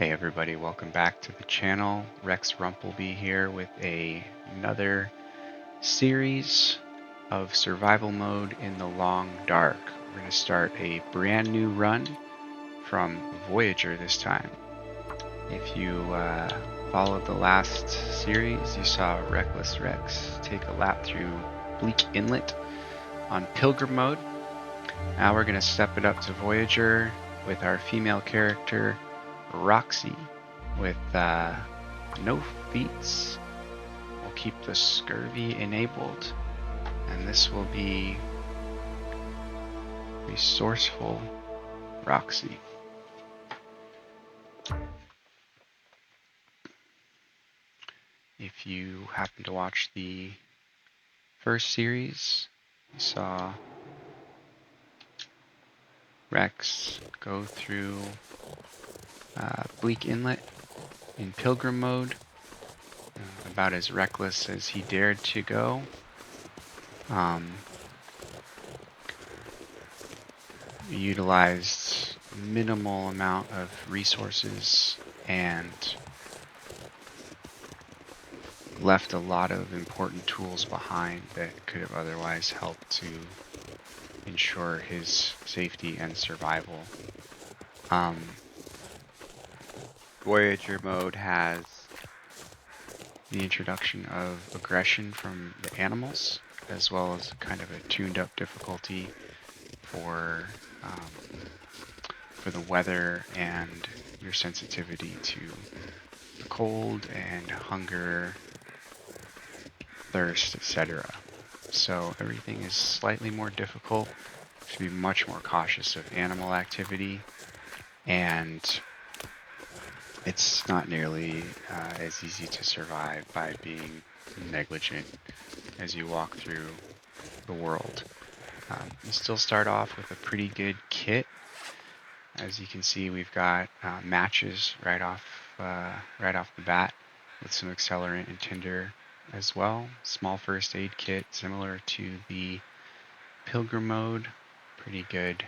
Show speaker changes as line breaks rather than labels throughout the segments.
Hey everybody, welcome back to the channel. Rex Rumpleby here with another series of survival mode in the long dark. We're going to start a brand new run from Voyager this time. If you followed the last series, you saw Reckless Rex take a lap through Bleak Inlet on Pilgrim mode. Now we're going to step it up to Voyager with our female character Roxie with no feats. We'll keep the scurvy enabled, and this will be Resourceful Roxie. If you happen to watch the first series, you saw Rex go through Bleak Inlet in Pilgrim mode, about as reckless as he dared to go. Utilized minimal amount of resources and left a lot of important tools behind that could have otherwise helped to ensure his safety and survival. Voyager mode has the introduction of aggression from the animals, as well as kind of a tuned up difficulty for the weather and your sensitivity to the cold and hunger, thirst, etc. So everything is slightly more difficult. You should be much more cautious of animal activity, and it's not nearly as easy to survive by being negligent as you walk through the world. You still start off with a pretty good kit. As you can see, we've got matches right off the bat with some accelerant and tinder as well. Small first aid kit similar to the Pilgrim mode. Pretty good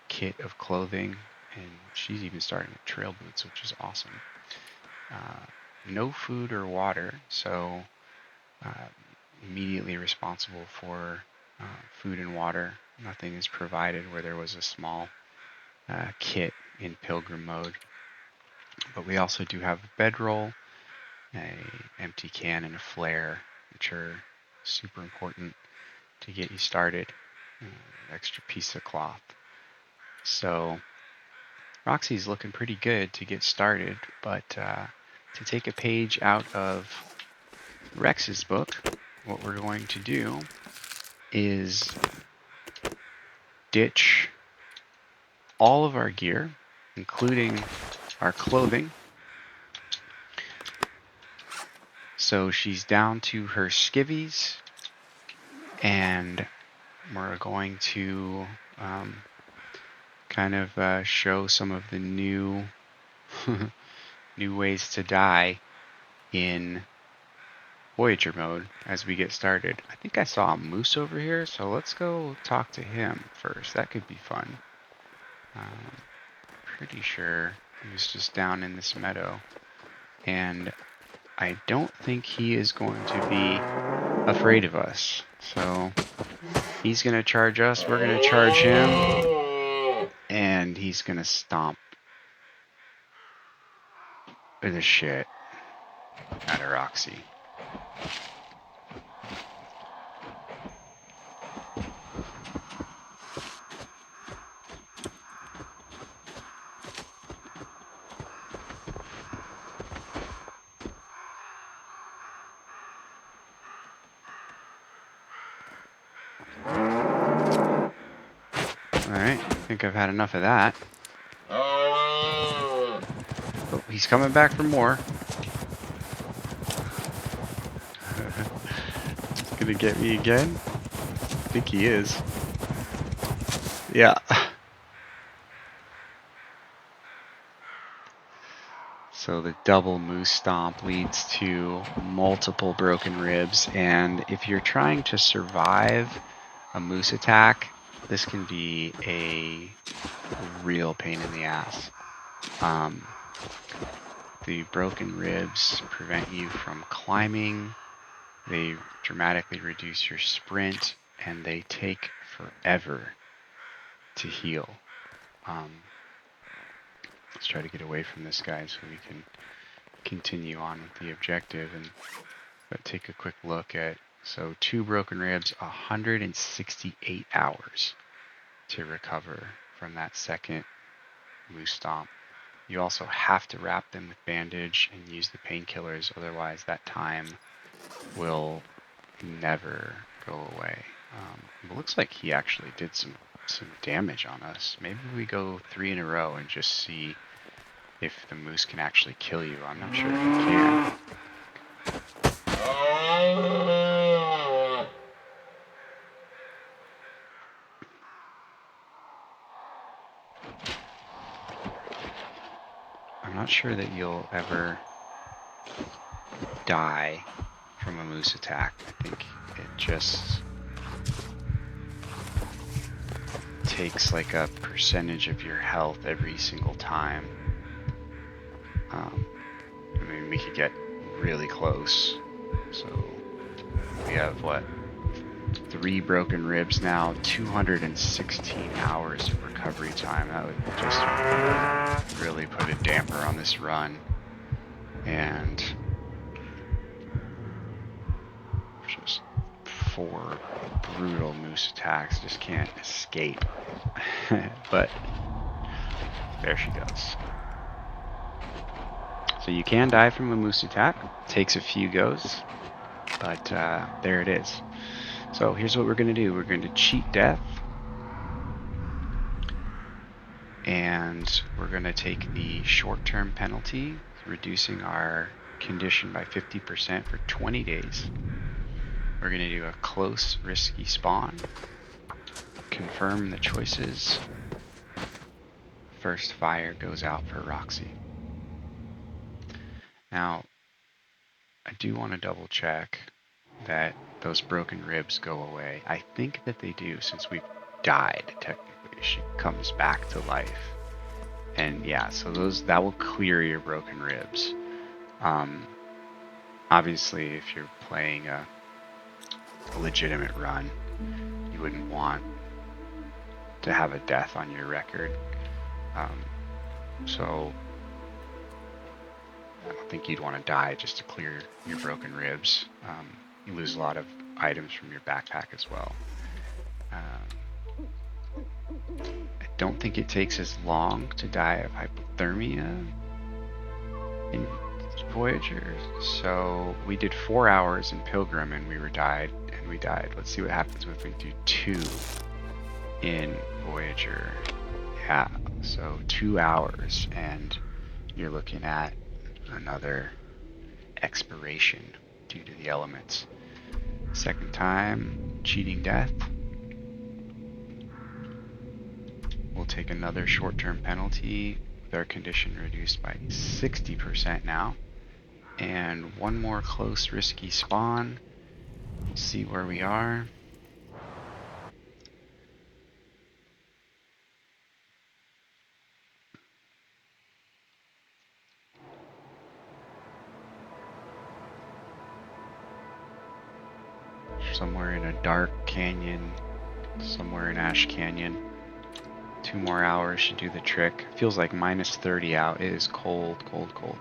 kit of clothing, and she's even starting with trail boots, which is awesome. No food or water, so immediately responsible for food and water. Nothing is provided where there was a small kit in Pilgrim mode. But we also do have a bedroll, an empty can, and a flare, which are super important to get you started. Extra piece of cloth. So Roxie's looking pretty good to get started, but to take a page out of Rex's book, what we're going to do is ditch all of our gear, including our clothing. So she's down to her skivvies, and we're going to kind of show some of the new new ways to die in Voyager mode as we get started. I think I saw a moose over here, so let's go talk to him first. That could be fun. Pretty sure he was just down in this meadow, and I don't think he is going to be afraid of us. So he's going to charge us, we're going to charge him, and he's going to stomp the shit out of Roxie. Alright, I think I've had enough of that. Oh, he's coming back for more. He's gonna get me again? I think he is. Yeah. So the double moose stomp leads to multiple broken ribs, and if you're trying to survive a moose attack, this can be a real pain in the ass. The broken ribs prevent you from climbing. They dramatically reduce your sprint, and they take forever to heal. Let's try to get away from this guy so we can continue on with the objective and take a quick look at, so 2 broken ribs, 168 hours to recover from that second moose stomp. You also have to wrap them with bandage and use the painkillers, otherwise that time will never go away. It looks like he actually did some damage on us. Maybe we go 3 in a row and just see if the moose can actually kill you. I'm not sure if it can. I'm not sure that you'll ever die from a moose attack. I think it just takes like a percentage of your health every single time. I mean, we could get really close. So we have what? 3 broken ribs now, 216 hours of recovery time. That would just really put a damper on this run. And just 4 brutal moose attacks. Just can't escape. But there she goes. So you can die from a moose attack. It takes a few goes, but there it is. So here's what we're going to do. We're going to cheat death, and we're going to take the short-term penalty, reducing our condition by 50% for 20 days. We're going to do a close, risky spawn, confirm the choices. First fire goes out for Roxie. Now, I do want to double check that those broken ribs go away. I think that they do, since we've died, technically. She comes back to life. And yeah, so that will clear your broken ribs. Obviously, if you're playing a legitimate run, you wouldn't want to have a death on your record. So I don't think you'd want to die just to clear your broken ribs. You lose a lot of items from your backpack as well. I don't think it takes as long to die of hypothermia in Voyager. So we did 4 hours in Pilgrim and we died. Let's see what happens if we do 2 in Voyager. Yeah, so 2 hours, and you're looking at another expiration due to the elements. Second time, cheating death. We'll take another short-term penalty with our condition reduced by 60% now. And 1 more close, risky spawn. See where we are. Somewhere in a dark canyon, somewhere in Ash Canyon. 2 more hours should do the trick. Feels like minus 30 out. It is cold, cold, cold.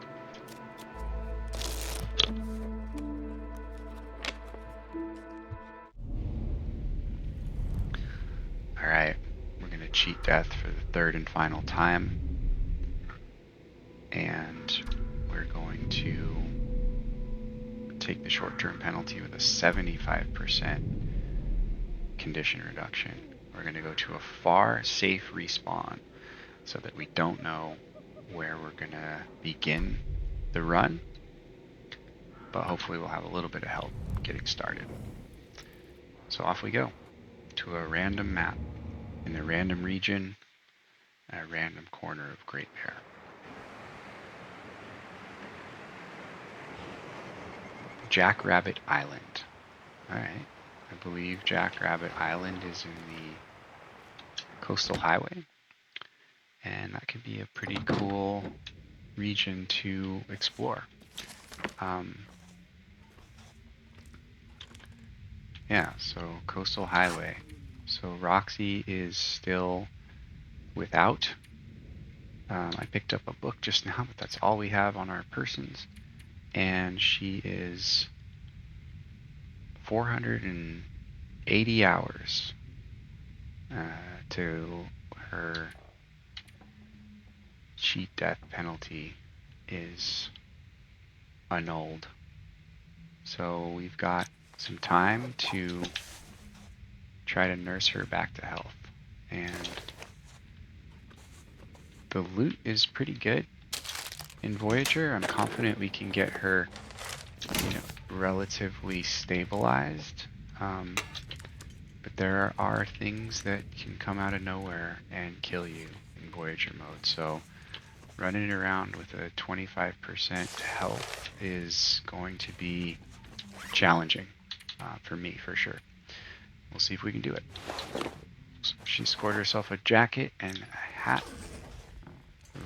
Alright, we're going to cheat death for the 3rd and final time. And we're going to take the short-term penalty with a 75% condition reduction. We're going to go to a far, safe respawn so that we don't know where we're going to begin the run, but hopefully we'll have a little bit of help getting started. So off we go to a random map in a random region, a random corner of Great Bear. Jackrabbit Island. Alright, I believe Jackrabbit Island is in the Coastal Highway, and that could be a pretty cool region to explore. Yeah, so Coastal Highway. So Roxie is still without. I picked up a book just now, but that's all we have on our persons. And she is 480 hours to her cheat death penalty is annulled. So we've got some time to try to nurse her back to health. And the loot is pretty good in Voyager. I'm confident we can get her, relatively stabilized. But there are things that can come out of nowhere and kill you in Voyager mode. So running around with a 25% health is going to be challenging for me, for sure. We'll see if we can do it. So she scored herself a jacket and a hat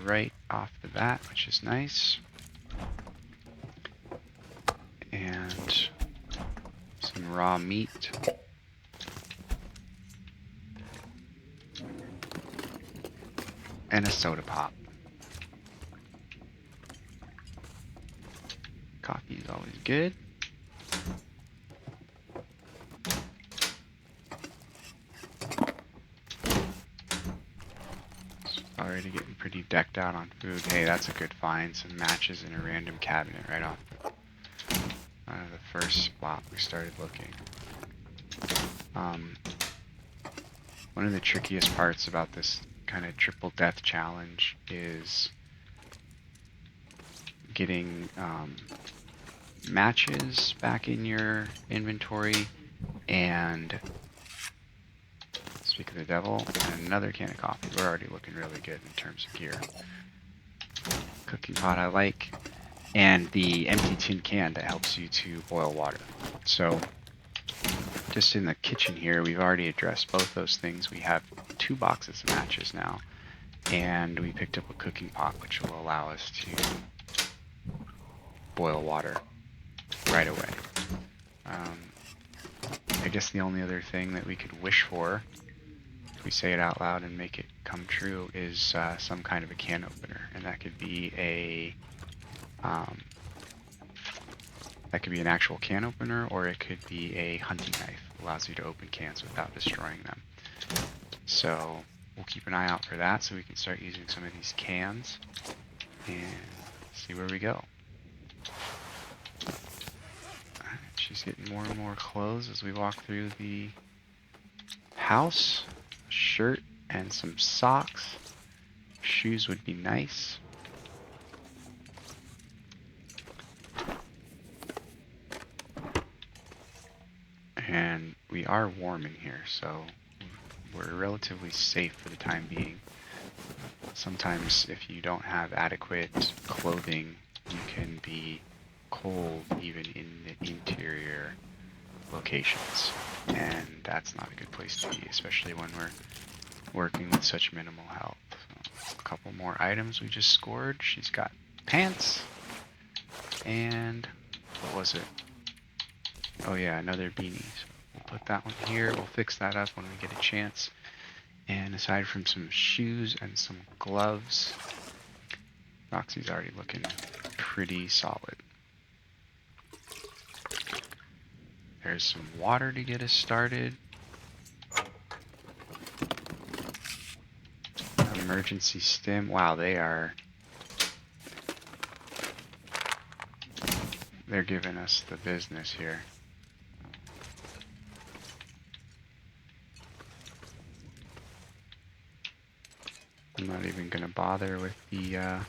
right off the bat, which is nice. And some raw meat. And a soda pop. Coffee is always good. Already getting pretty decked out on food. Hey, that's a good find. Some matches in a random cabinet right off the first spot we started looking. One of the trickiest parts about this kind of triple death challenge is getting matches back in your inventory, and speak of the devil, and another can of coffee. We're already looking really good in terms of gear. Cooking pot I like, and the empty tin can that helps you to boil water. So just in the kitchen here, we've already addressed both those things. We have 2 boxes of matches now, and we picked up a cooking pot, which will allow us to boil water right away. I guess the only other thing that we could wish for, if we say it out loud and make it come true, is some kind of a can opener, and that could be an actual can opener, or it could be a hunting knife. It allows you to open cans without destroying them. So we'll keep an eye out for that, so we can start using some of these cans and see where we go. She's getting more and more clothes as we walk through the house. A shirt and some socks. Shoes would be nice. And we are warm in here, so we're relatively safe for the time being. Sometimes if you don't have adequate clothing, you can be cold even in the interior locations, and that's not a good place to be, especially when we're working with such minimal health. So a couple more items we just scored. She's got pants, and what was it? Oh yeah, another beanie. So we'll put that one here. We'll fix that up when we get a chance. And aside from some shoes and some gloves, Roxie's already looking pretty solid. There's some water to get us started. Emergency stim. Wow, they're giving us the business here. I'm not even going to bother with the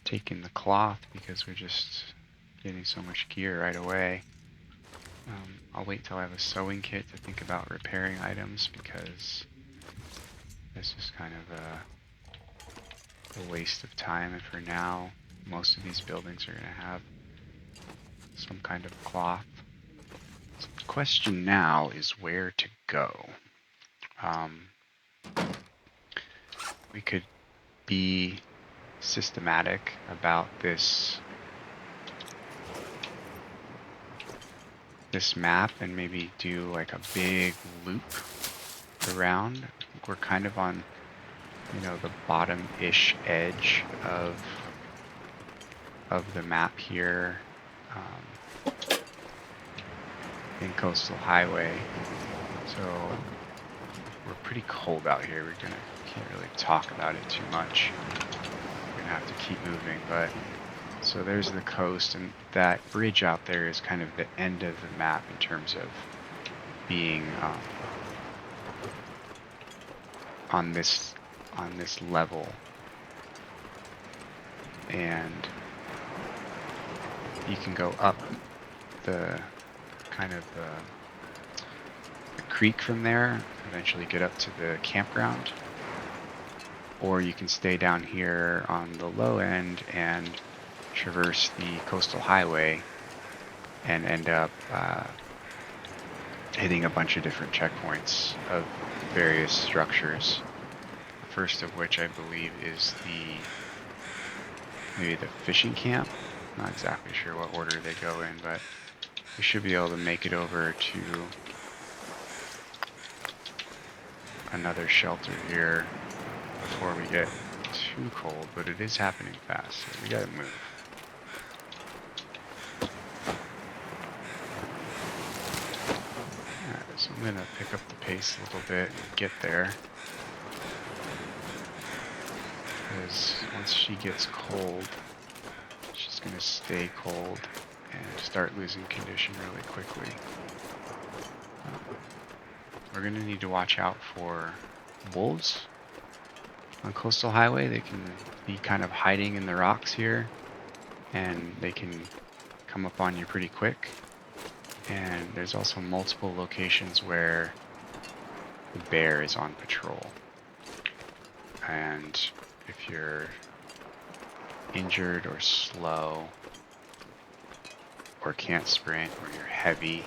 taking the cloth, because we're just getting so much gear right away. I'll wait till I have a sewing kit to think about repairing items, because this is kind of a waste of time. And for now, most of these buildings are going to have some kind of cloth. So the question now is where to go. We could be systematic about this map and maybe do like a big loop around. I think we're kind of on, you know, the bottom-ish edge of the map here in Coastal Highway. So we're pretty cold out here. Can't really talk about it too much. We're gonna have to keep moving, but so there's the coast, and that bridge out there is kind of the end of the map in terms of being on this level, and you can go up the kind of the creek from there, eventually get up to the campground, or you can stay down here on the low end and traverse the coastal highway and end up hitting a bunch of different checkpoints of various structures. The first of which I believe is maybe the fishing camp. Not exactly sure what order they go in, but we should be able to make it over to another shelter here before we get too cold, but it is happening fast, so we gotta move. Alright, so I'm gonna pick up the pace a little bit and get there. Because once she gets cold, she's gonna stay cold and start losing condition really quickly. We're gonna need to watch out for wolves on Coastal Highway. They can be kind of hiding in the rocks here, and they can come up on you pretty quick. And there's also multiple locations where the bear is on patrol. And if you're injured or slow or can't sprint or you're heavy,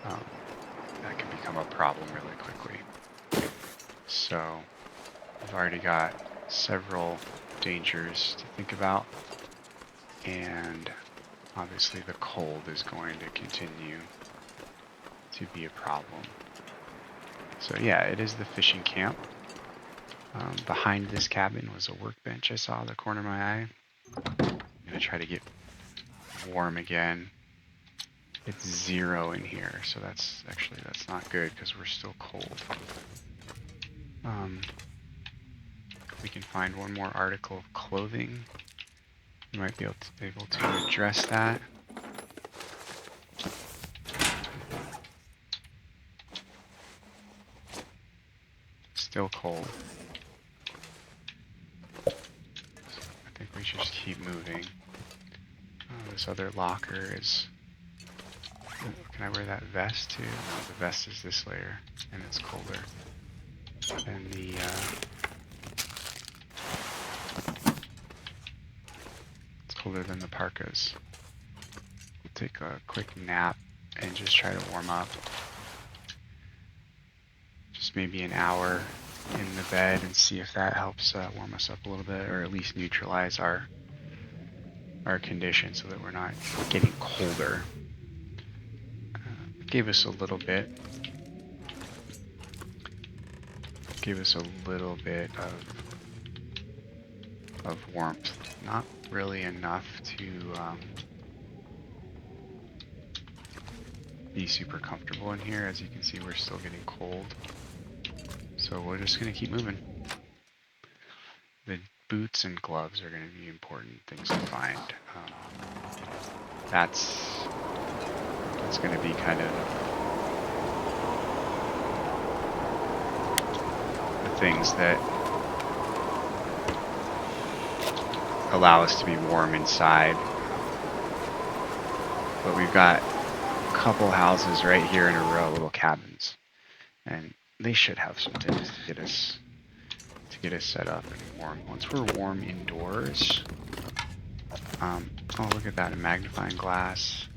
that can become a problem really quickly. So we've already got several dangers to think about, and obviously the cold is going to continue to be a problem. So yeah, it is the fishing camp. Behind this cabin was a workbench I saw out of the corner of my eye. I'm gonna try to get warm again. It's 0 in here, so that's not good because we're still cold. We can find one more article of clothing. We might be able to address that. Still cold. So I think we should just keep moving. This other locker is... Can I wear that vest too? No, the vest is this layer, and it's colder. And the... it's colder than the parkas. We'll take a quick nap and just try to warm up. Just maybe an hour in the bed and see if that helps warm us up a little bit, or at least neutralize our condition so that we're not getting colder. Gave us a little bit. Gave us a little bit of warmth. Not really enough to be super comfortable in here. As you can see, we're still getting cold. So we're just gonna keep moving. The boots and gloves are gonna be important things to find. That's going to be kind of the things that allow us to be warm inside. But we've got a couple houses right here in a row, little cabins, and they should have some things to get us set up and warm. Once we're warm indoors, oh, look at that, a magnifying glass.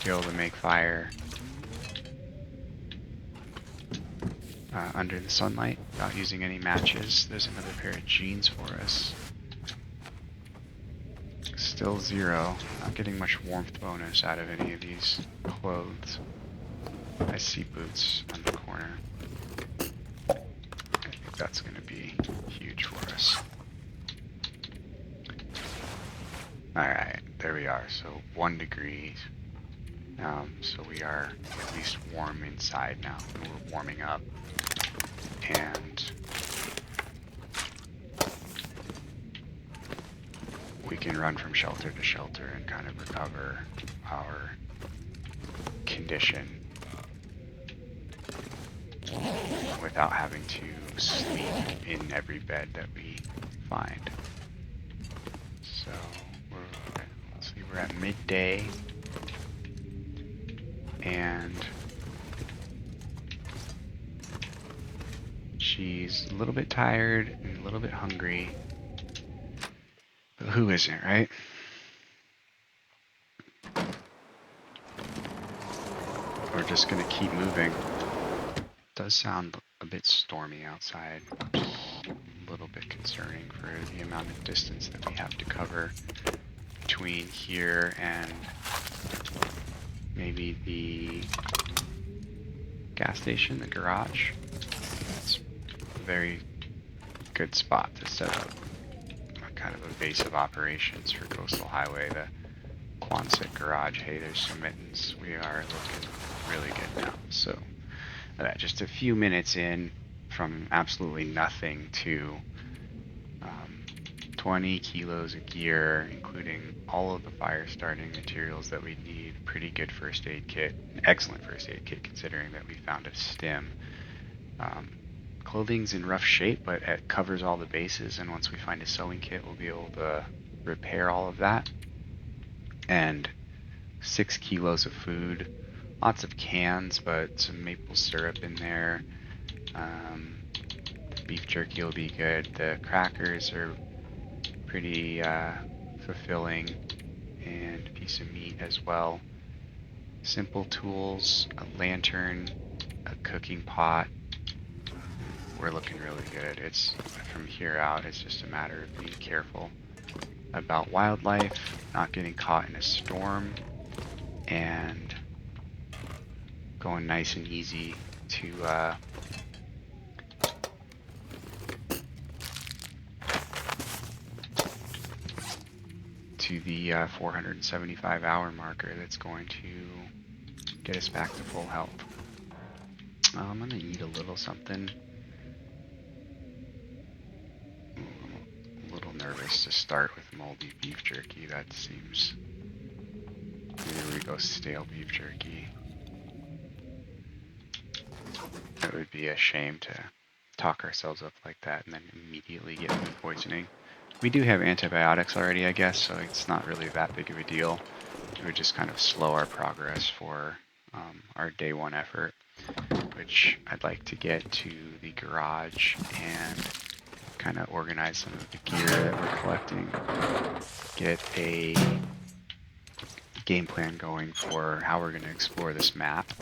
Be able to make fire under the sunlight without using any matches. There's another pair of jeans for us. Still 0. Not getting much warmth bonus out of any of these clothes. I see boots on the corner. I think that's going to be huge for us. Alright, there we are. So 1 degree. So we are at least warm inside now. We're warming up. And we can run from shelter to shelter and kind of recover our condition without having to sleep in every bed that we find. So let's see, we're at midday, and she's a little bit tired and a little bit hungry. But who isn't, right? We're just gonna keep moving. It does sound a bit stormy outside, which is a little bit concerning for the amount of distance that we have to cover between here and maybe the gas station, the garage. It's a very good spot to set up kind of a base of operations for Coastal Highway, the Quonset garage. Hey, there's some mittens. We are looking really good now. So just a few minutes in from absolutely nothing to 20 kilos of gear, including all of the fire starting materials that we need. Pretty good first aid kit, an excellent first aid kit considering that we found a stim. Clothing's in rough shape, but it covers all the bases, and once we find a sewing kit, we'll be able to repair all of that. And 6 kilos of food, lots of cans, but some maple syrup in there. Beef jerky will be good. The crackers are pretty fulfilling, and a piece of meat as well. Simple tools, a lantern, a cooking pot. We're looking really good. It's from here out, it's just a matter of being careful about wildlife, not getting caught in a storm, and going nice and easy to the 475-hour marker that's going to get us back to full health. I'm gonna eat a little something. I'm a little nervous to start with moldy beef jerky. That seems... Here we go, stale beef jerky. It would be a shame to talk ourselves up like that and then immediately get food poisoning. We do have antibiotics already, I guess, so it's not really that big of a deal. It would just kind of slow our progress for our day 1 effort, which I'd like to get to the garage and kind of organize some of the gear that we're collecting, get a game plan going for how we're going to explore this map,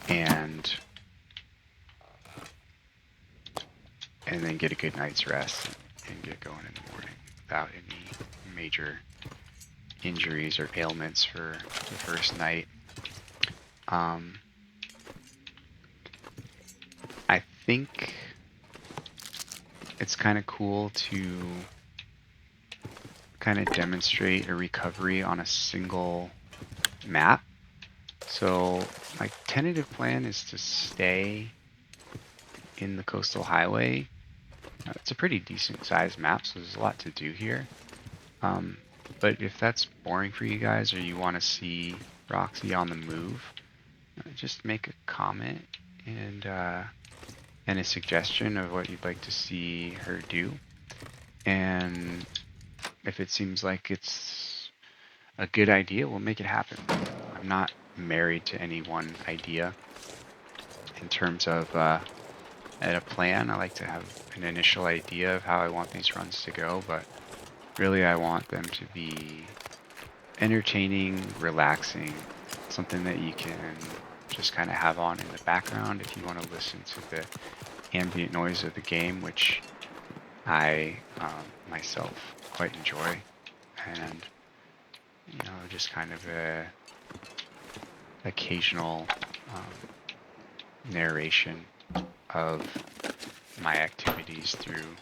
and then get a good night's rest and get going in the morning without any major injuries or ailments for the first night. I think it's kind of cool to kind of demonstrate a recovery on a single map. So my tentative plan is to stay in the Coastal Highway. It's a pretty decent sized map, so there's a lot to do here. But if that's boring for you guys, or you want to see Roxie on the move, just make a comment and a suggestion of what you'd like to see her do. And if it seems like it's a good idea, we'll make it happen. I'm not married to any one idea in terms of at a plan. I like to have an initial idea of how I want these runs to go, but really I want them to be entertaining, relaxing, something that you can just kind of have on in the background if you want to listen to the ambient noise of the game, which I myself quite enjoy. And you know, just kind of a occasional narration of my activities through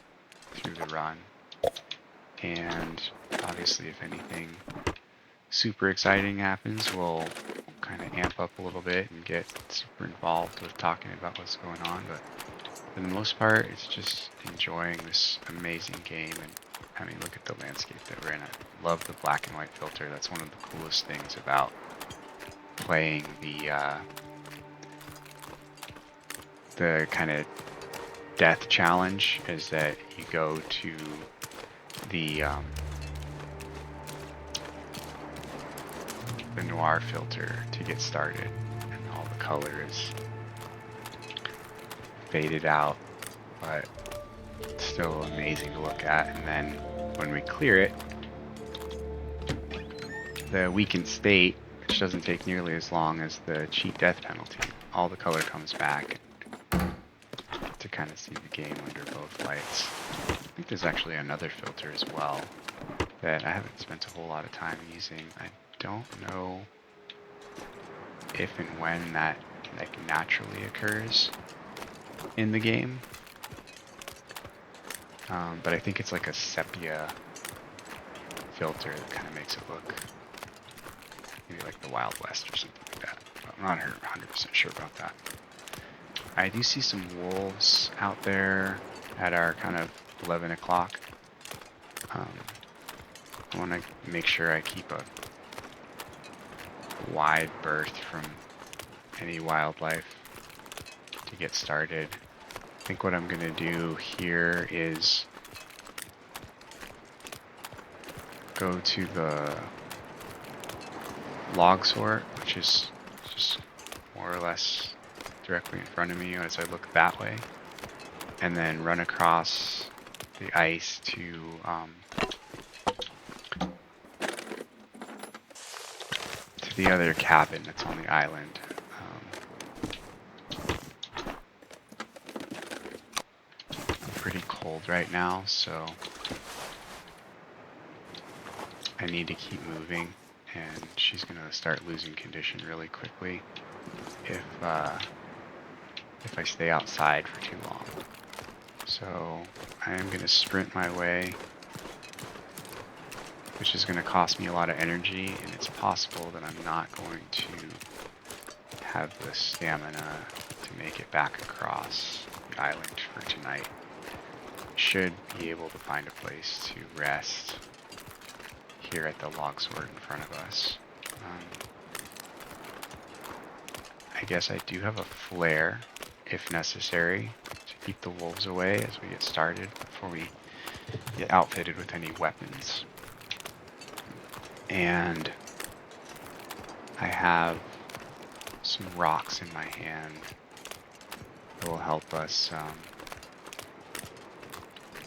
the run. And obviously, if anything super exciting happens, we'll kind of amp up a little bit and get super involved with talking about what's going on. But for the most part, it's just enjoying this amazing game. And I mean, look at the landscape that we're in. I love the black and white filter. That's one of the coolest things about playing the kind of death challenge, is that you go to the noir filter to get started, and all the color is faded out, but still amazing to look at. And then when we clear it, the weakened state, which doesn't take nearly as long as the cheat death penalty, all the color comes back to kind of see the game under both lights. I think there's actually another filter as well that I haven't spent a whole lot of time using. I don't know if and when that like naturally occurs in the game, but I think it's like a sepia filter that kind of makes it look maybe like the Wild West or something like that. But I'm not 100% sure about that. I do see some wolves out there at our kind of 11 o'clock. I want to make sure I keep a wide berth from any wildlife to get started. I think what I'm going to do here is go to the log sort, which is just more or less directly in front of me as I look that way, and then run across the ice to the other cabin that's on the island. I'm pretty cold right now, so I need to keep moving, and she's gonna start losing condition really quickly if I stay outside for too long. So I am gonna sprint my way, which is going to cost me a lot of energy, and it's possible that I'm not going to have the stamina to make it back across the island for tonight. Should be able to find a place to rest here at the log sort in front of us. I guess I do have a flare, if necessary, to keep the wolves away as we get started before we get outfitted with any weapons. And I have some rocks in my hand that will help us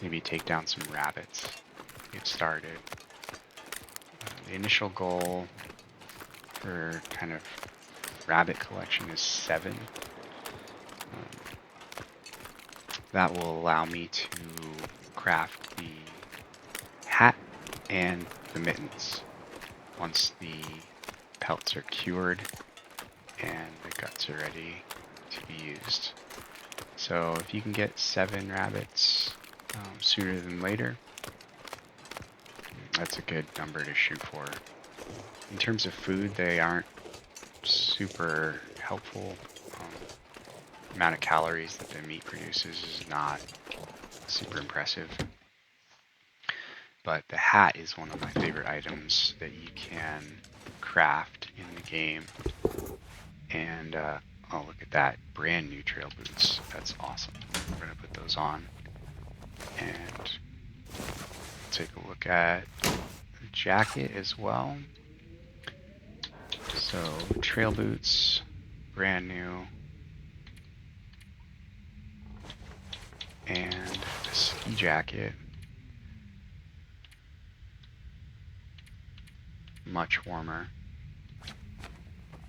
maybe take down some rabbits to get started. The initial goal for kind of rabbit collection is 7. That will allow me to craft the hat and the mittens once the pelts are cured and the guts are ready to be used. So if you can get 7 rabbits sooner than later, that's a good number to shoot for. In terms of food, they aren't super helpful. The amount of calories that the meat produces is not super impressive. But the hat is one of my favorite items that you can craft in the game. And, oh, look at that. Brand new trail boots. That's awesome. We're going to put those on. And take a look at the jacket as well. So, trail boots, brand new. And a ski jacket. Much warmer.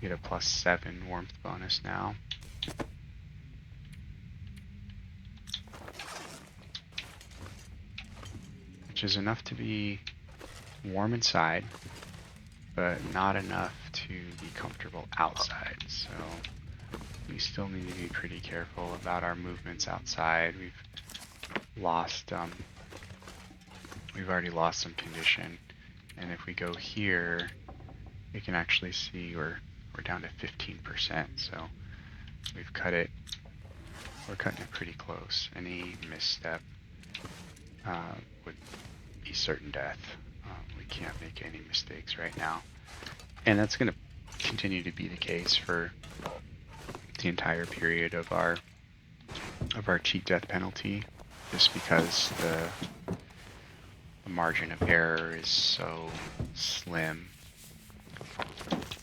Get a +7 warmth bonus now. Which is enough to be warm inside, but not enough to be comfortable outside. So we still need to be pretty careful about our movements outside. We've already lost some condition, and if we go here, we can actually see we're down to 15%. So we've cut it. We're cutting it pretty close. Any misstep would be certain death. We can't make any mistakes right now, and that's going to continue to be the case for the entire period of our cheat death penalty, just because the margin of error is so slim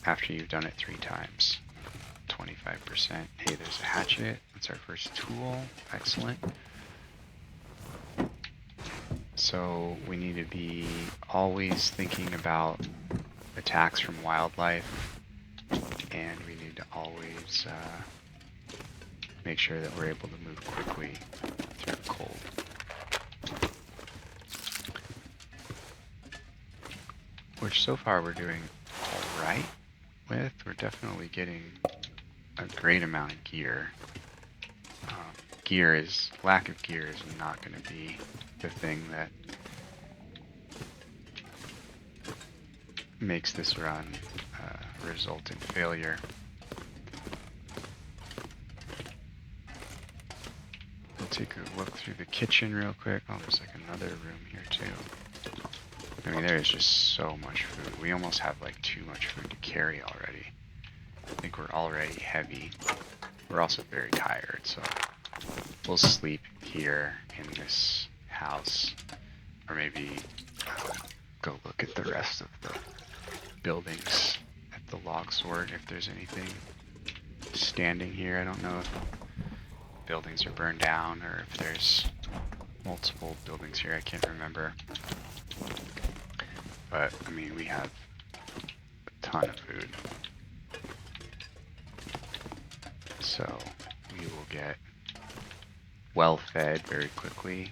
after you've done it 3 times. 25%. Hey, there's a hatchet. That's our first tool. Excellent. So we need to be always thinking about attacks from wildlife, and we need to always make sure that we're able to move quickly through the cold. Which so far we're doing alright with. We're definitely getting a great amount of gear. Lack of gear is not going to be the thing that makes this run result in failure. We'll take a look through the kitchen real quick. Oh, there's like another room here too. I mean, there is just so much food. We almost have like too much food to carry already. I think we're already heavy. We're also very tired, so we'll sleep here in this house, or maybe go look at the rest of the buildings at the log sort if there's anything standing here. I don't know if buildings are burned down or if there's multiple buildings here. I can't remember. But, I mean, we have a ton of food. So, we will get well fed very quickly.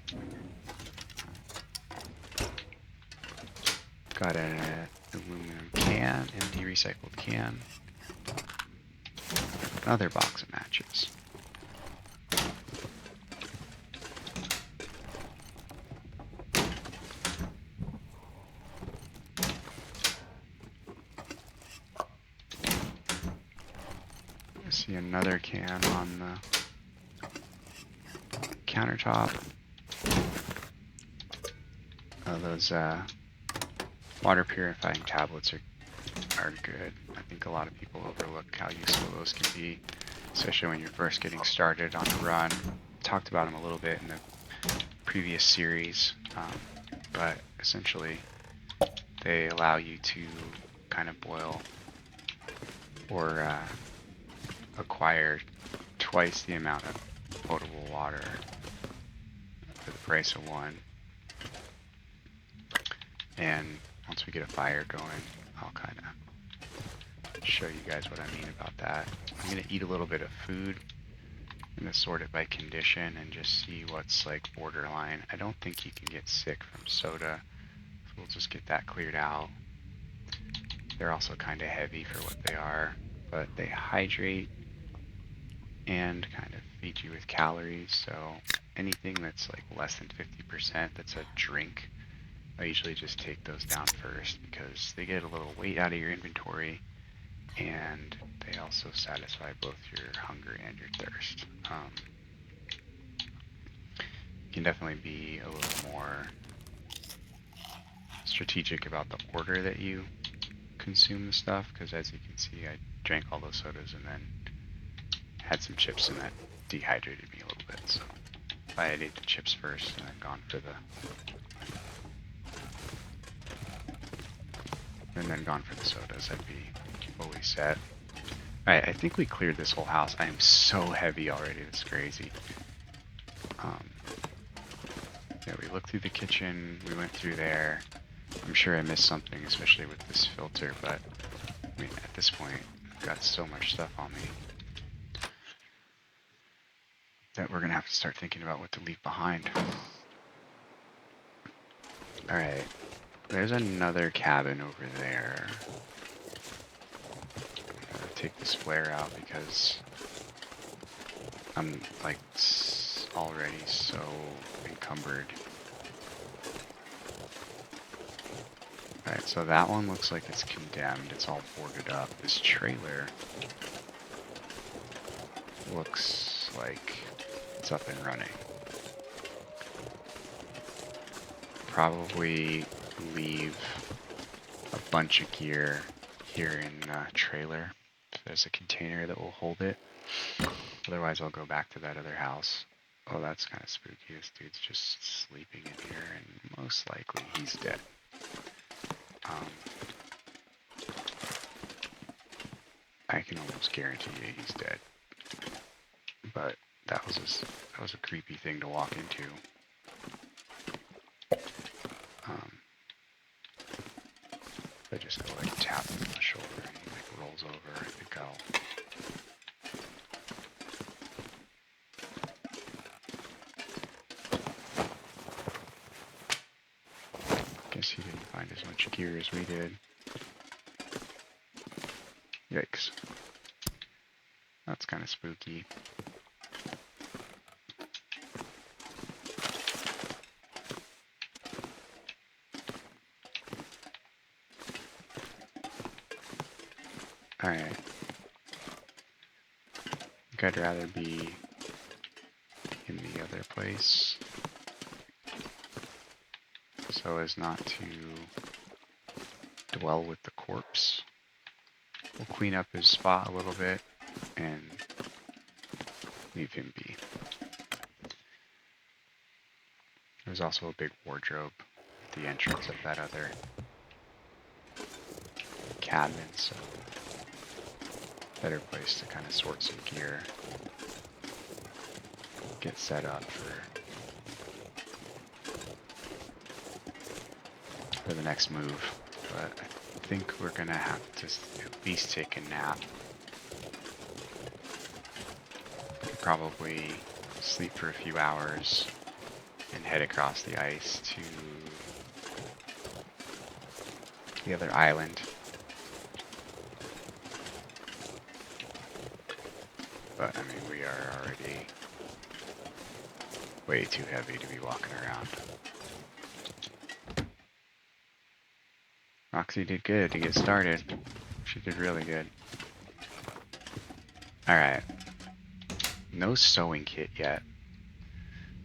Got an aluminum can, empty recycled can. Another box of matches. I see another can on the countertop. Those water purifying tablets are good. I think a lot of people overlook how useful those can be, especially when you're first getting started on a run. Talked about them a little bit in the previous series, but essentially they allow you to kind of boil or acquire twice the amount of potable water for the price of one. And once we get a fire going, I'll kind of show you guys what I mean about that. I'm going to eat a little bit of food. I'm going to sort it by condition and just see what's like borderline. I don't think you can get sick from soda, so we'll just get that cleared out. They're also kind of heavy for what they are, but they hydrate and kind of feed you with calories. So anything that's like less than 50% that's a drink, I usually just take those down first because they get a little weight out of your inventory and they also satisfy both your hunger and your thirst. You can definitely be a little more strategic about the order that you consume the stuff, because as you can see, I drank all those sodas and then had some chips, and that dehydrated me a little bit. So if I had ate the chips first and then gone for the sodas, I'd be fully set. Alright, I think we cleared this whole house. I am so heavy already, it's crazy. Yeah, we looked through the kitchen, we went through there. I'm sure I missed something, especially with this filter, but I mean, at this point, I've got so much stuff on me that we're gonna have to start thinking about what to leave behind. Alright, There's another cabin over there. I'm gonna take this flare out because I'm like already so encumbered. Alright, so that one looks like it's condemned. It's all boarded up. This trailer looks like it's up and running. Probably leave a bunch of gear here in the trailer if there's a container that will hold it. Otherwise I'll go back to that other house. Oh, that's kind of spooky. This dude's just sleeping in here and most likely he's dead. I can almost guarantee you he's dead. But that was a creepy thing to walk into. I just go like tap him on the shoulder and he like rolls over. I think I'll guess he didn't find as much gear as we did. Yikes. That's kind of spooky. Alright. I think I'd rather be in the other place so as not to dwell with the corpse. We'll clean up his spot a little bit and leave him be. There's also a big wardrobe at the entrance of that other cabin, so better place to kind of sort some gear, get set up for the next move. But I think we're gonna have to at least take a nap. Probably sleep for a few hours and head across the ice to the other island. But I mean, we are already way too heavy to be walking around. Roxie did good to get started. She did really good. Alright. No sewing kit yet.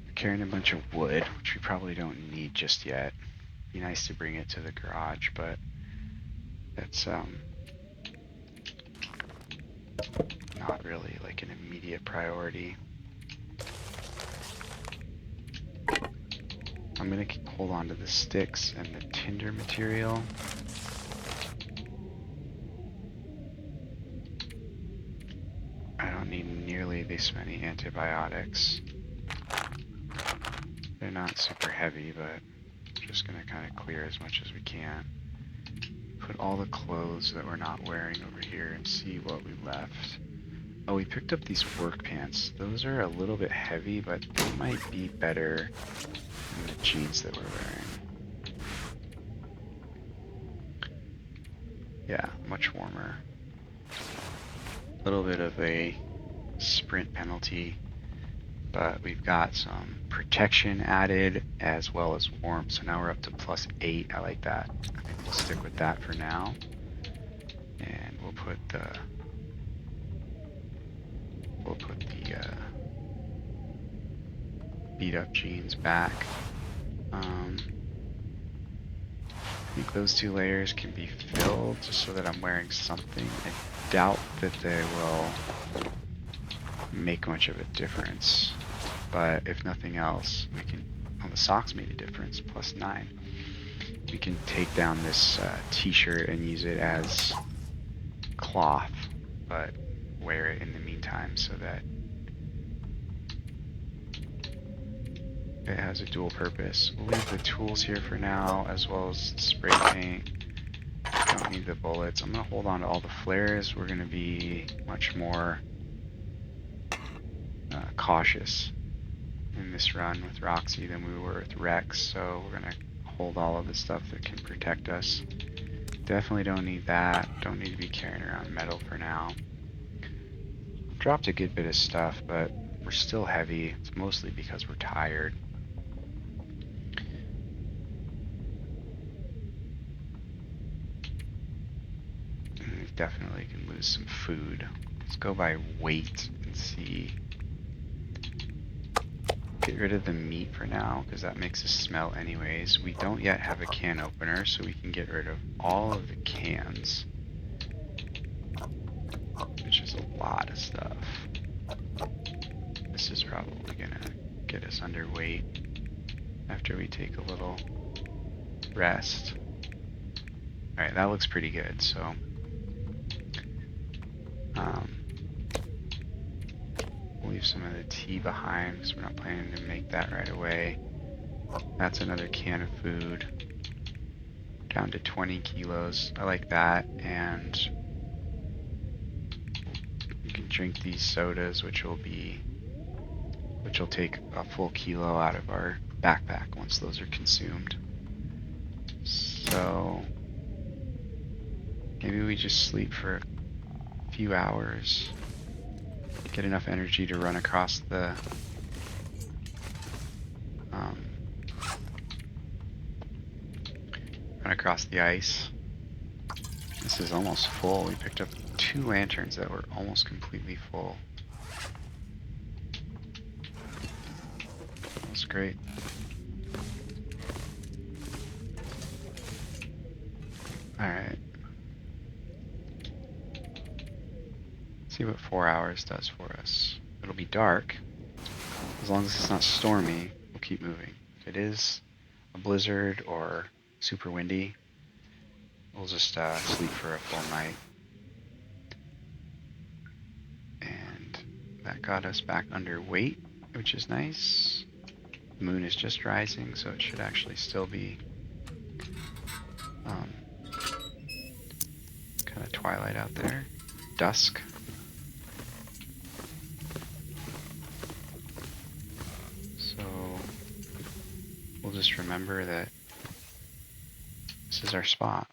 We're carrying a bunch of wood, which we probably don't need just yet. Be nice to bring it to the garage, but that's not really like an immediate priority. I'm gonna hold on to the sticks and the tinder material. I don't need nearly this many antibiotics. They're not super heavy, but I'm just gonna kind of clear as much as we can. Put all the clothes that we're not wearing over here and see what we left. Oh, we picked up these work pants. Those are a little bit heavy, but they might be better than the jeans that we're wearing. Yeah, much warmer. A little bit of a sprint penalty, but we've got some protection added as well as warmth. So now we're up to +8. I like that. I think we'll stick with that for now. And we'll put the beat up jeans back. I think those 2 layers can be filled just so that I'm wearing something. I doubt that they will make much of a difference, but if nothing else, we can, the socks made a difference, +9. We can take down this t-shirt and use it as cloth, but wear it in the meantime so that it has a dual purpose. We'll leave the tools here for now, as well as spray paint. Don't need the bullets. I'm going to hold on to all the flares. We're going to be much more cautious in this run with Roxie than we were with Rex, so we're going to pulled all of the stuff that can protect us. Definitely don't need that. Don't need to be carrying around metal for now. Dropped a good bit of stuff, but we're still heavy. It's mostly because we're tired. And we definitely can lose some food. Let's go by weight and see. Get rid of the meat for now, because that makes us smell anyways. We don't yet have a can opener, so we can get rid of all of the cans, which is a lot of stuff. This is probably gonna get us underweight after we take a little rest. Alright, that looks pretty good, so we'll leave some of the tea behind because we're not planning to make that right away. That's another can of food. Down to 20 kilos. I like that. And you can drink these sodas, which will take a full kilo out of our backpack once those are consumed. So maybe we just sleep for a few hours, get enough energy to run across the ice. This is almost full. We picked up 2 lanterns that were almost completely full. That was great. Alright. See what 4 hours does for us. It'll be dark. As long as it's not stormy, we'll keep moving. If it is a blizzard or super windy, we'll just sleep for a full night. And that got us back underweight, which is nice. The moon is just rising, so it should actually still be kind of twilight out there. Dusk. So we'll just remember that this is our spot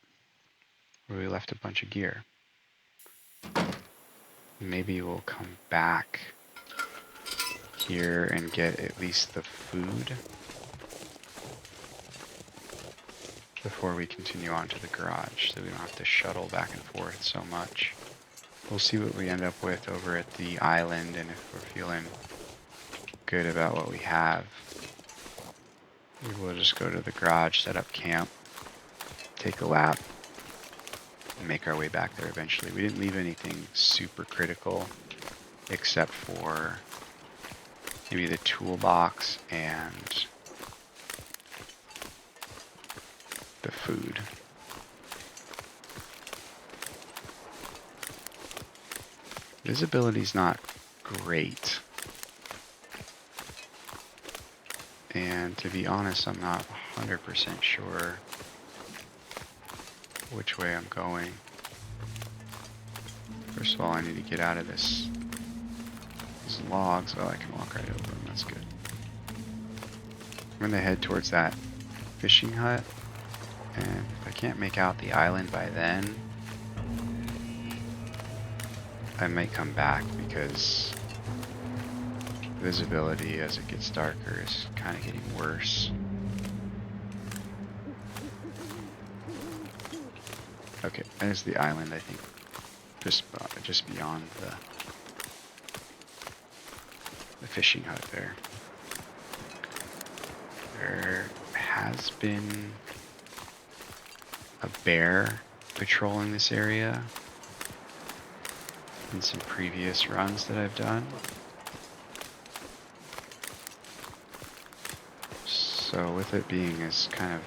where we left a bunch of gear. Maybe we'll come back here and get at least the food before we continue on to the garage, so we don't have to shuttle back and forth so much. We'll see what we end up with over at the island, and if we're feeling good about what we have, we will just go to the garage, set up camp, take a lap, and make our way back there eventually. We didn't leave anything super critical except for maybe the toolbox and the food. Visibility's not great. And to be honest, I'm not 100% sure which way I'm going. First of all, I need to get out of these logs. Well, I can walk right over them. That's good. I'm going to head towards that fishing hut. And if I can't make out the island by then, I might come back because visibility as it gets darker is kind of getting worse. Okay, there's the island, I think, just beyond the fishing hut there. There has been a bear patrolling this area in some previous runs that I've done. So with it being as kind of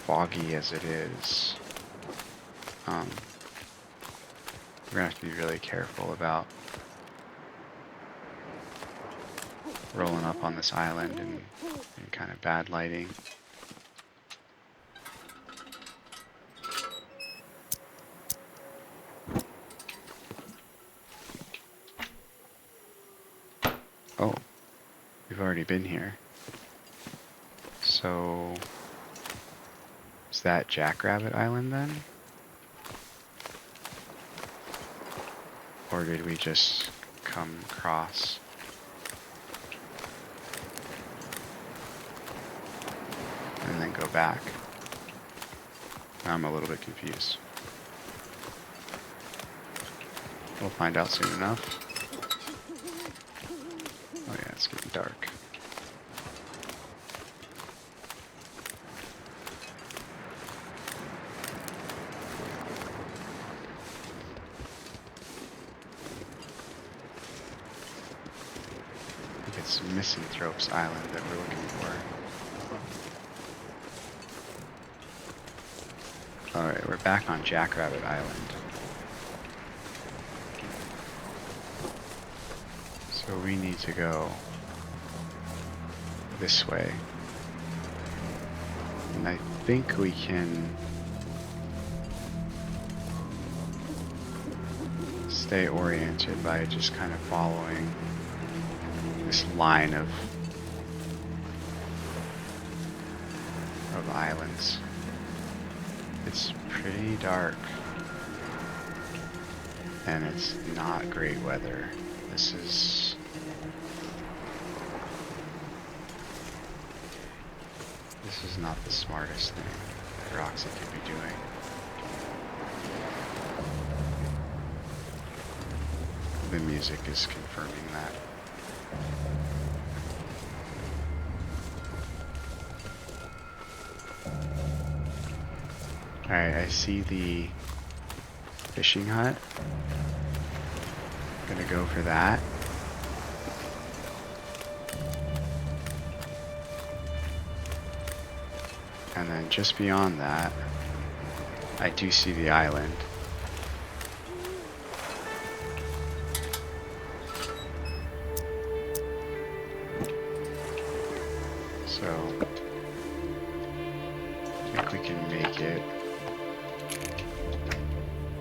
foggy as it is, we're gonna have to be really careful about rolling up on this island in kind of bad lighting. Oh, we've already been here. So Is that Jackrabbit Island then? Or did we just come across? And then go back? I'm a little bit confused. We'll find out soon enough. Oh yeah, it's getting dark. I think it's Misanthrope's Island that we're looking for. Alright, we're back on Jackrabbit Island. So we need to go this way. And I think we can stay oriented by just kind of following this line of islands. It's pretty dark and it's not great weather. This is not the smartest thing that Roxie could be doing. The music is confirming that. Alright, I see the fishing hut. I'm gonna go for that. And then just beyond that, I do see the island. So, I think we can make it.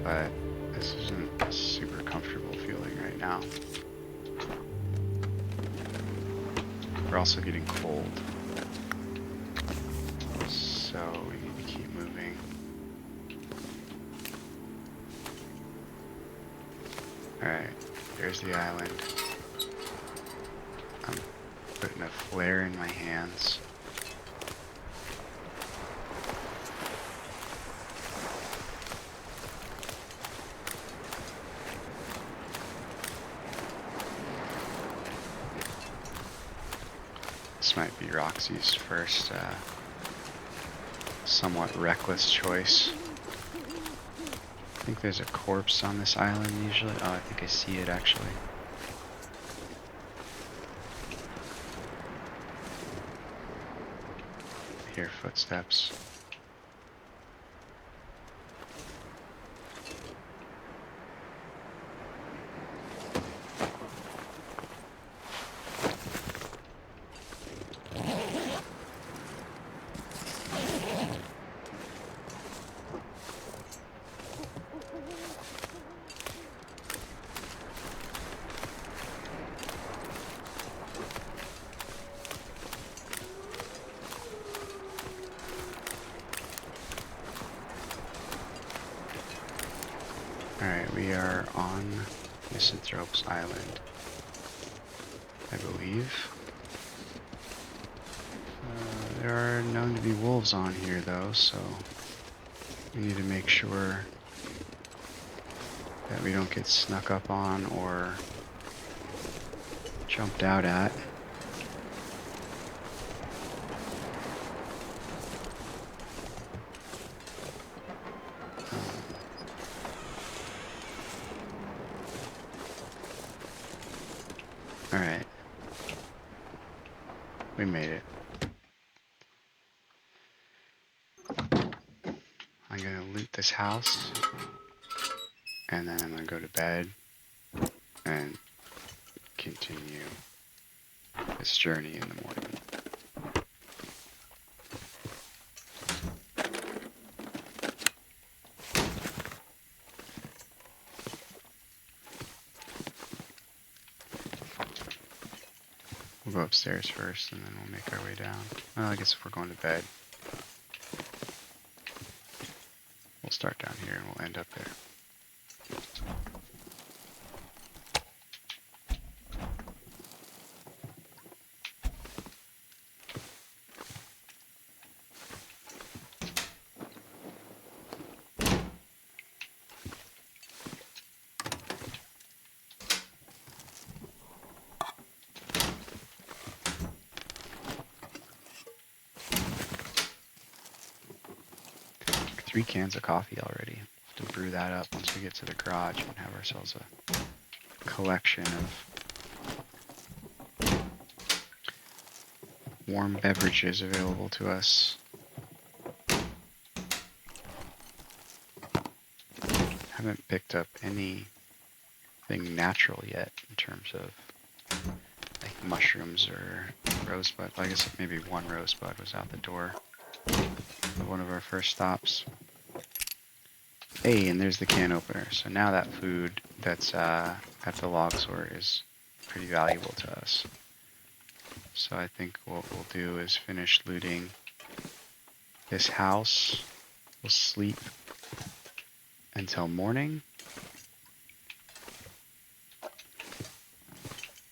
But this isn't a super comfortable feeling right now. We're also getting cold. So we need to keep moving. Alright, there's the island. I'm putting a flare in my hands. This might be Roxie's first somewhat reckless choice. I think there's a corpse on this island usually. Oh, I think I see it actually. I hear footsteps. Alright, we are on Misanthrope's Island, I believe. There are known to be wolves on here though, so we need to make sure that we don't get snuck up on or jumped out at. Alright. We made it. I'm gonna loot this house. And then I'm gonna go to bed and continue this journey in the morning. We'll go upstairs first and then we'll make our way down. Well, I guess if we're going to bed. We'll start down here and we'll end up there. 3 cans of coffee already. Have to brew that up once we get to the garage and have ourselves a collection of warm beverages available to us. Haven't picked up anything natural yet in terms of like mushrooms or rosebud. I guess maybe one rosebud was out the door of one of our first stops. Hey, and there's the can opener. So now that food that's at the log sort is pretty valuable to us. So I think what we'll do is finish looting this house. We'll sleep until morning.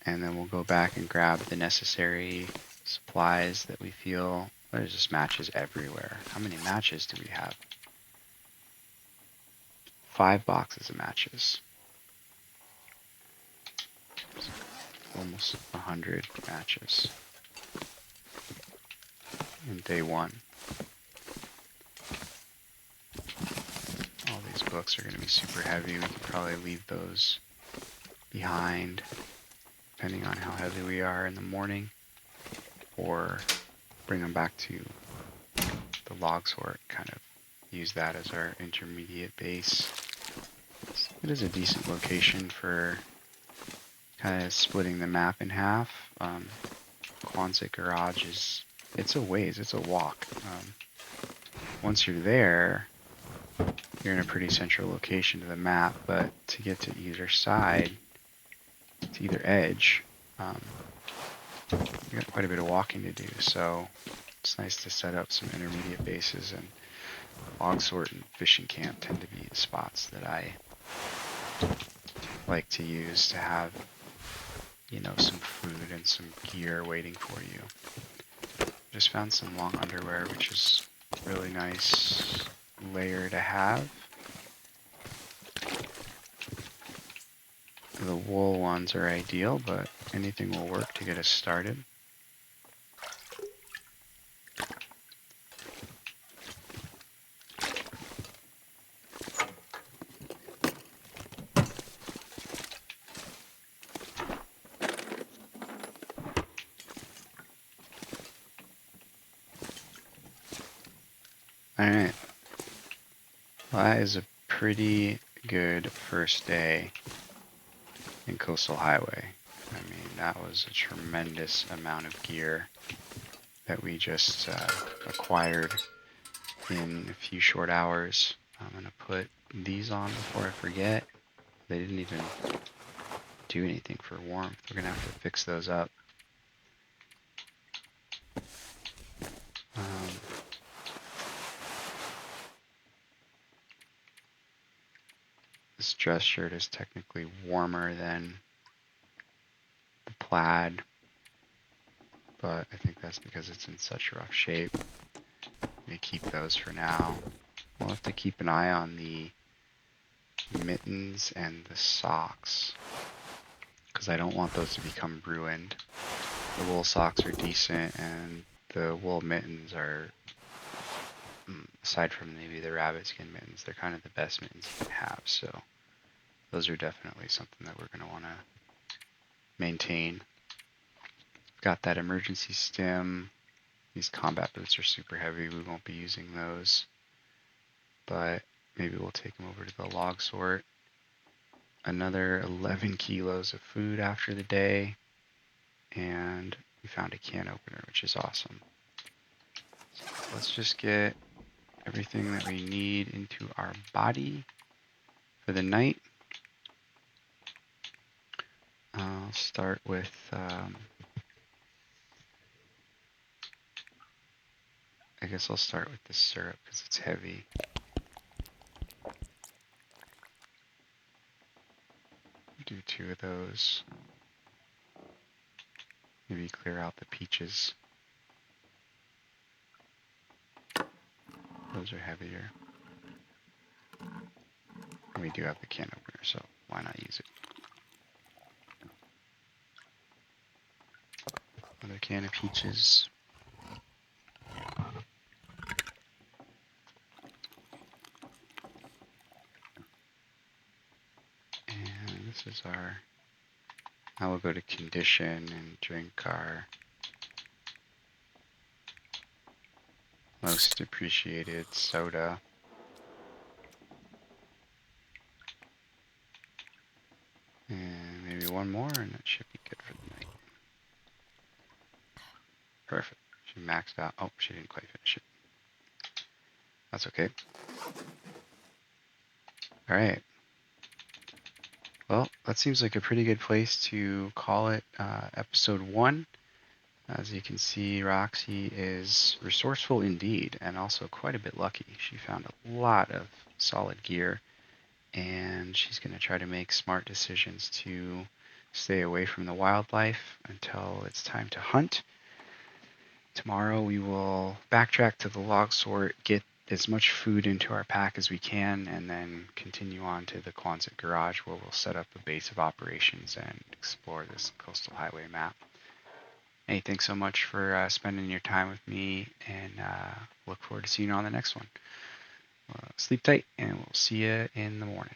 And then we'll go back and grab the necessary supplies that we feel. There's just matches everywhere. How many matches do we have? 5 boxes of matches. Almost 100 matches in day 1. All these books are going to be super heavy. We could probably leave those behind, depending on how heavy we are in the morning, or bring them back to the log sort, kind of use that as our intermediate base. It is a decent location for kind of splitting the map in half. Quonset Garage it's a ways, it's a walk. Once you're there, you're in a pretty central location to the map, but to get to either side, to either edge, you got quite a bit of walking to do, so it's nice to set up some intermediate bases, and log sort and fishing camp tend to be the spots that I like to use to have, you know, some food and some gear waiting for you. Just found some long underwear, which is really nice layer to have. The wool ones are ideal, but anything will work to get us started. Alright. Well, that is a pretty good first day in Coastal Highway. I mean, that was a tremendous amount of gear that we just acquired in a few short hours. I'm going to put these on before I forget. They didn't even do anything for warmth. We're going to have to fix those up. This dress shirt is technically warmer than the plaid, but I think that's because it's in such rough shape. We keep those for now. We'll have to keep an eye on the mittens and the socks, because I don't want those to become ruined. The wool socks are decent, and the wool mittens are, aside from maybe the rabbit skin mittens, they're kind of the best mittens you can have, so those are definitely something that we're going to want to maintain. Got that emergency stem. These combat boots are super heavy. We won't be using those, but maybe we'll take them over to the log sort. Another 11 kilos of food after the day, and we found a can opener, which is awesome. So let's just get everything that we need into our body for the night. I'll start with I guess I'll start with the syrup because it's heavy. do 2 of those. Maybe clear out the peaches. Those are heavier. And we do have the can opener, so why not use it? Another can of peaches. And this is our... Now we'll go to condition and drink our most appreciated soda. And maybe one more, and that should be good for the night. Perfect. She maxed out. Oh, she didn't quite finish it. That's okay. All right. Well, that seems like a pretty good place to call it episode 1. As you can see, Roxie is resourceful indeed, and also quite a bit lucky. She found a lot of solid gear, and she's going to try to make smart decisions to stay away from the wildlife until it's time to hunt. Tomorrow we will backtrack to the log sort, get as much food into our pack as we can, and then continue on to the Quonset garage where we'll set up a base of operations and explore this coastal highway map. Hey, thanks so much for spending your time with me, and look forward to seeing you on the next one. Sleep tight, and we'll see you in the morning.